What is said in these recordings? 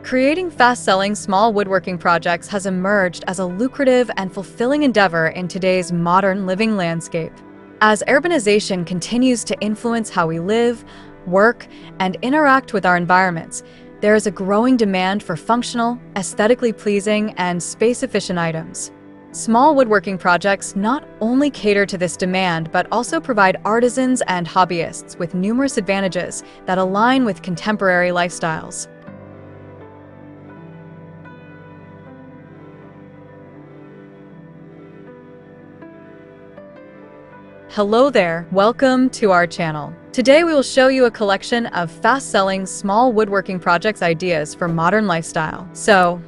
Creating fast-selling small woodworking projects has emerged as a lucrative and fulfilling endeavor in today's modern living landscape. As urbanization continues to influence how we live, work, and interact with our environments, there is a growing demand for functional, aesthetically pleasing, and space-efficient items. Small woodworking projects not only cater to this demand but also provide artisans and hobbyists with numerous advantages that align with contemporary lifestyles. Hello there, welcome to our channel. Today we will show you a collection of fast-selling small woodworking projects ideas for modern lifestyle. So,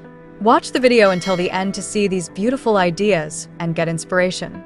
watch the video until the end to see these beautiful ideas and get inspiration.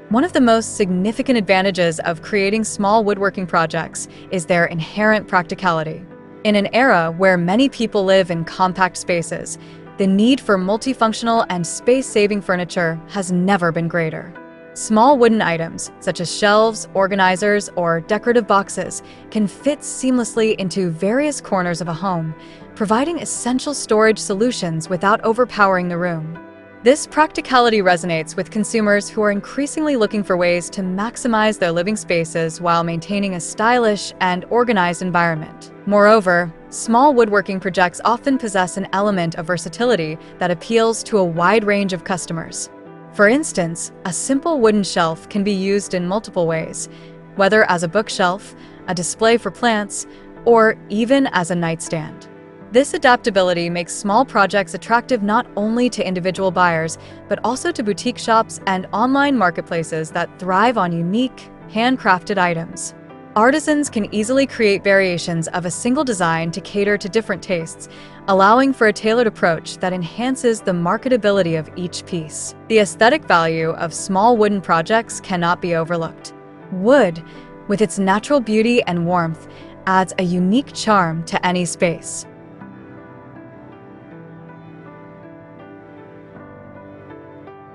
One of the most significant advantages of creating small woodworking projects is their inherent practicality. In an era where many people live in compact spaces, the need for multifunctional and space-saving furniture has never been greater. Small wooden items, such as shelves, organizers, or decorative boxes, can fit seamlessly into various corners of a home, providing essential storage solutions without overpowering the room. This practicality resonates with consumers who are increasingly looking for ways to maximize their living spaces while maintaining a stylish and organized environment. Moreover, small woodworking projects often possess an element of versatility that appeals to a wide range of customers. For instance, a simple wooden shelf can be used in multiple ways, whether as a bookshelf, a display for plants, or even as a nightstand. This adaptability makes small projects attractive not only to individual buyers, but also to boutique shops and online marketplaces that thrive on unique, handcrafted items. Artisans can easily create variations of a single design to cater to different tastes, allowing for a tailored approach that enhances the marketability of each piece. The aesthetic value of small wooden projects cannot be overlooked. Wood, with its natural beauty and warmth, adds a unique charm to any space.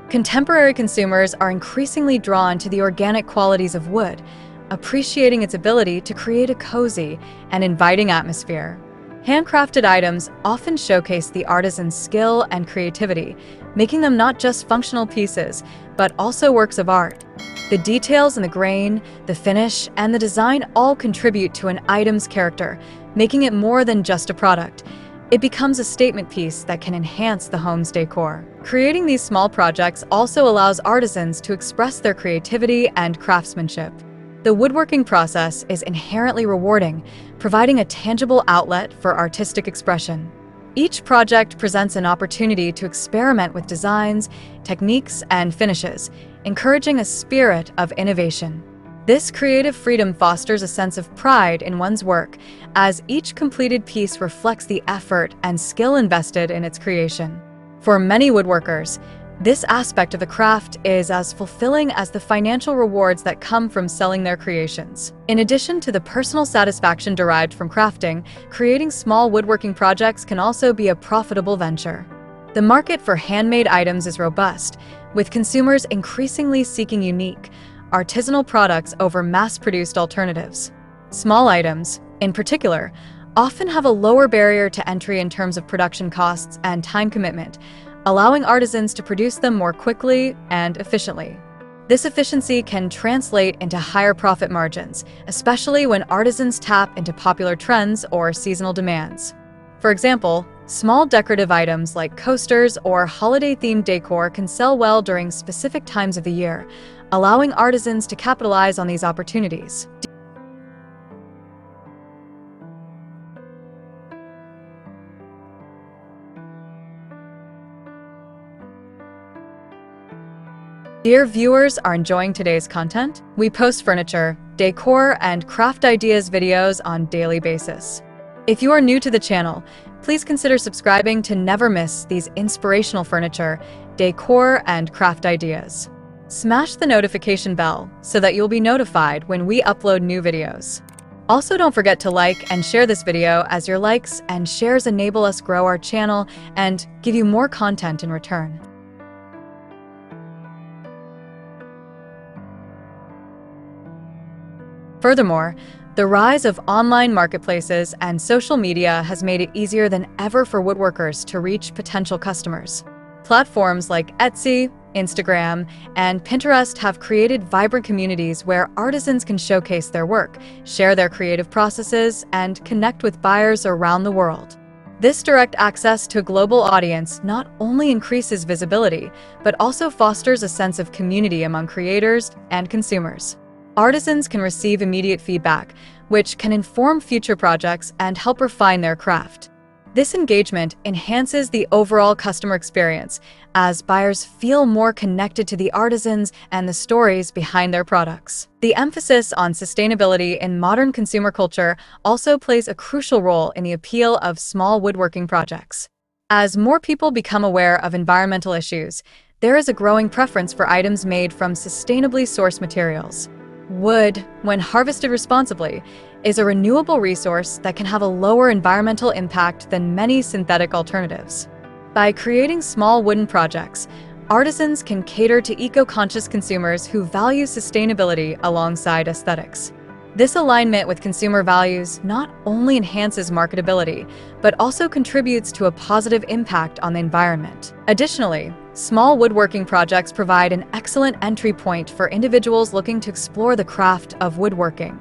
Contemporary consumers are increasingly drawn to the organic qualities of wood, appreciating its ability to create a cozy and inviting atmosphere. Handcrafted items often showcase the artisan's skill and creativity, making them not just functional pieces, but also works of art. The details in the grain, the finish, and the design all contribute to an item's character, making it more than just a product. It becomes a statement piece that can enhance the home's decor. Creating these small projects also allows artisans to express their creativity and craftsmanship. The woodworking process is inherently rewarding, providing a tangible outlet for artistic expression. Each project presents an opportunity to experiment with designs, techniques, and finishes, encouraging a spirit of innovation. This creative freedom fosters a sense of pride in one's work, as each completed piece reflects the effort and skill invested in its creation. For many woodworkers, this aspect of the craft is as fulfilling as the financial rewards that come from selling their creations. In addition to the personal satisfaction derived from crafting, creating small woodworking projects can also be a profitable venture. The market for handmade items is robust, with consumers increasingly seeking unique, artisanal products over mass-produced alternatives. Small items, in particular, often have a lower barrier to entry in terms of production costs and time commitment, allowing artisans to produce them more quickly and efficiently. This efficiency can translate into higher profit margins, especially when artisans tap into popular trends or seasonal demands. For example, small decorative items like coasters or holiday-themed decor can sell well during specific times of the year, allowing artisans to capitalize on these opportunities. Dear viewers are enjoying today's content? We post furniture, decor, and craft ideas videos on a daily basis. If you are new to the channel, please consider subscribing to never miss these inspirational furniture, decor, and craft ideas. Smash the notification bell so that you'll be notified when we upload new videos. Also, don't forget to like and share this video, as your likes and shares enable us grow our channel and give you more content in return. Furthermore, the rise of online marketplaces and social media has made it easier than ever for woodworkers to reach potential customers. Platforms like Etsy, Instagram, and Pinterest have created vibrant communities where artisans can showcase their work, share their creative processes, and connect with buyers around the world. This direct access to a global audience not only increases visibility, but also fosters a sense of community among creators and consumers. Artisans can receive immediate feedback, which can inform future projects and help refine their craft. This engagement enhances the overall customer experience as buyers feel more connected to the artisans and the stories behind their products. The emphasis on sustainability in modern consumer culture also plays a crucial role in the appeal of small woodworking projects. As more people become aware of environmental issues, there is a growing preference for items made from sustainably sourced materials. Wood, when harvested responsibly, is a renewable resource that can have a lower environmental impact than many synthetic alternatives. By creating small wooden projects, artisans can cater to eco-conscious consumers who value sustainability alongside aesthetics. This alignment with consumer values not only enhances marketability, but also contributes to a positive impact on the environment. Additionally, small woodworking projects provide an excellent entry point for individuals looking to explore the craft of woodworking.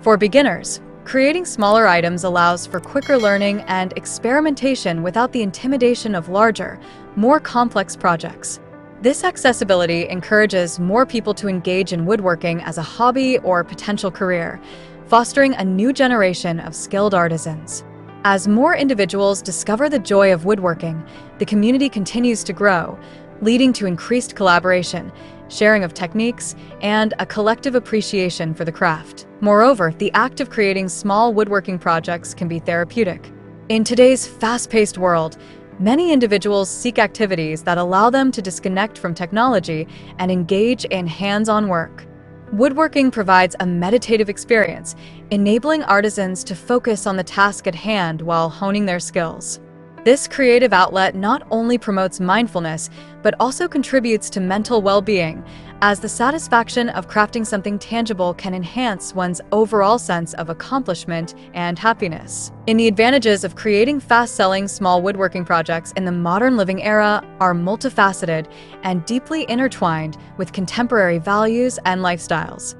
For beginners, creating smaller items allows for quicker learning and experimentation without the intimidation of larger, more complex projects. This accessibility encourages more people to engage in woodworking as a hobby or potential career, fostering a new generation of skilled artisans. As more individuals discover the joy of woodworking, the community continues to grow, leading to increased collaboration, sharing of techniques, and a collective appreciation for the craft. Moreover, the act of creating small woodworking projects can be therapeutic. In today's fast-paced world, many individuals seek activities that allow them to disconnect from technology and engage in hands-on work. Woodworking provides a meditative experience, enabling artisans to focus on the task at hand while honing their skills. This creative outlet not only promotes mindfulness, but also contributes to mental well-being, as the satisfaction of crafting something tangible can enhance one's overall sense of accomplishment and happiness. The advantages of creating fast-selling small woodworking projects in the modern living era are multifaceted and deeply intertwined with contemporary values and lifestyles.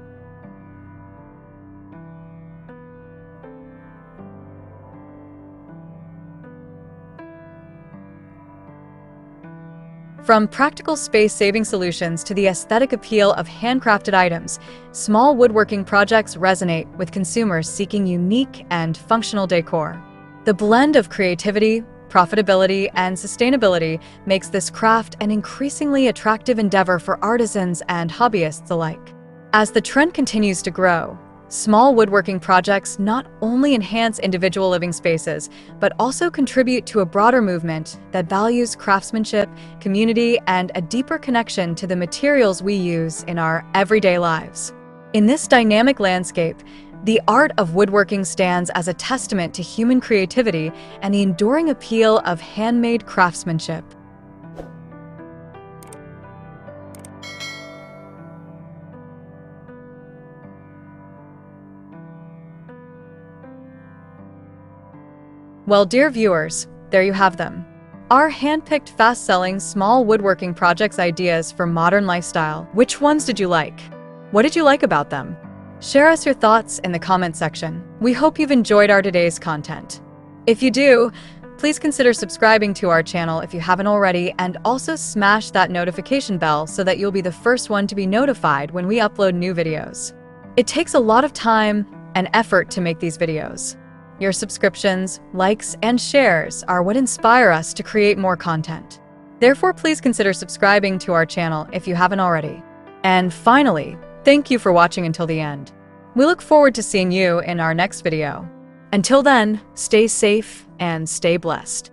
From practical space-saving solutions to the aesthetic appeal of handcrafted items, small woodworking projects resonate with consumers seeking unique and functional decor. The blend of creativity, profitability, and sustainability makes this craft an increasingly attractive endeavor for artisans and hobbyists alike. As the trend continues to grow, small woodworking projects not only enhance individual living spaces, but also contribute to a broader movement that values craftsmanship, community, and a deeper connection to the materials we use in our everyday lives. In this dynamic landscape, the art of woodworking stands as a testament to human creativity and the enduring appeal of handmade craftsmanship. Well, dear viewers, there you have them. Our hand-picked, fast-selling, small woodworking projects ideas for modern lifestyle. Which ones did you like? What did you like about them? Share us your thoughts in the comment section. We hope you've enjoyed our today's content. If you do, please consider subscribing to our channel if you haven't already, and also smash that notification bell so that you'll be the first one to be notified when we upload new videos. It takes a lot of time and effort to make these videos. Your subscriptions, likes, and shares are what inspire us to create more content. Therefore, please consider subscribing to our channel if you haven't already. And finally, thank you for watching until the end. We look forward to seeing you in our next video. Until then, stay safe and stay blessed.